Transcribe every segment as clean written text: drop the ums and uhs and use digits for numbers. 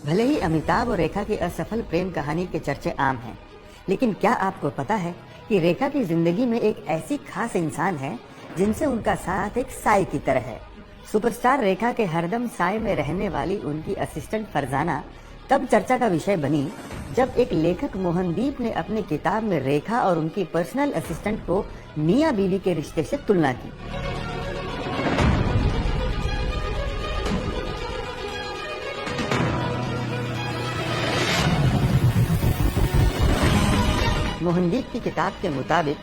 भले ही अमिताभ और रेखा की असफल प्रेम कहानी के चर्चे आम हैं, लेकिन क्या आपको पता है कि रेखा की जिंदगी में एक ऐसी खास इंसान है जिनसे उनका साथ एक साए की तरह है। सुपरस्टार रेखा के हरदम साए में रहने वाली उनकी असिस्टेंट फरजाना तब चर्चा का विषय बनी जब एक लेखक मोहनदीप ने अपनी किताब में रेखा और उनकी पर्सनल असिस्टेंट को मियां बीवी के रिश्ते से तुलना की। मोहनदीप की किताब के मुताबिक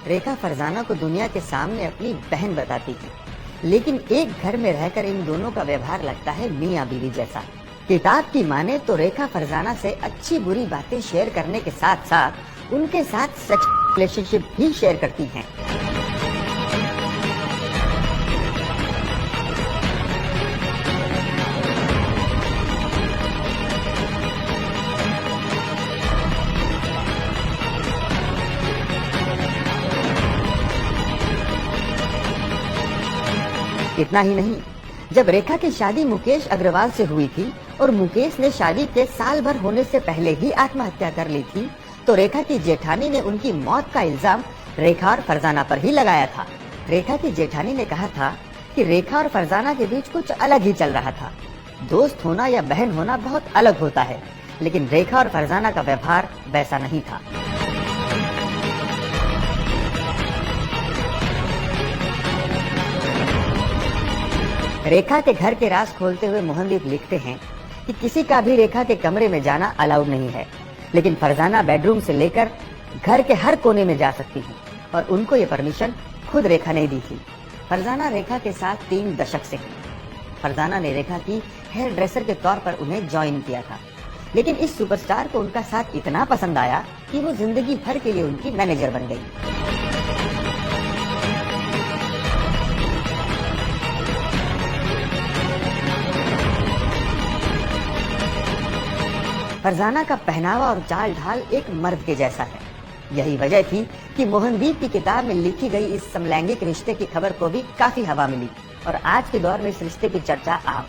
रेखा फरजाना को दुनिया के सामने अपनी बहन बताती थी, लेकिन एक घर में रहकर इन दोनों का व्यवहार लगता है मियां बीवी जैसा। किताब की माने तो रेखा फरजाना से अच्छी बुरी बातें शेयर करने के साथ साथ उनके साथ सेक्स रिलेशनशिप भी शेयर करती हैं। इतना ही नहीं, जब रेखा की शादी मुकेश अग्रवाल से हुई थी और मुकेश ने शादी के साल भर होने से पहले ही आत्महत्या कर ली थी, तो रेखा की जेठानी ने उनकी मौत का इल्जाम रेखा और फरजाना पर ही लगाया था। रेखा की जेठानी ने कहा था कि रेखा और फरजाना के बीच कुछ अलग ही चल रहा था। दोस्त होना या बहन होना बहुत अलग होता है, लेकिन रेखा और फरजाना का व्यवहार वैसा नहीं था। रेखा के घर के राज खोलते हुए मोहनदीप लिखते हैं कि किसी का भी रेखा के कमरे में जाना अलाउड नहीं है, लेकिन फरजाना बेडरूम से लेकर घर के हर कोने में जा सकती है और उनको ये परमिशन खुद रेखा ने दी थी। फरजाना रेखा के साथ 3 दशक से है। फरजाना ने रेखा की हेयर ड्रेसर के तौर पर उन्हें ज्वाइन किया था, लेकिन इस सुपरस्टार को उनका साथ इतना पसंद आया कि वो जिंदगी भर के लिए उनकी मैनेजर बन गई। फरजाना का पहनावा और चाल ढाल एक मर्द के जैसा है। यही वजह थी कि मोहनदीप की किताब में लिखी गई इस समलैंगिक रिश्ते की खबर को भी काफी हवा मिली और आज के दौर में इस रिश्ते की चर्चा आम।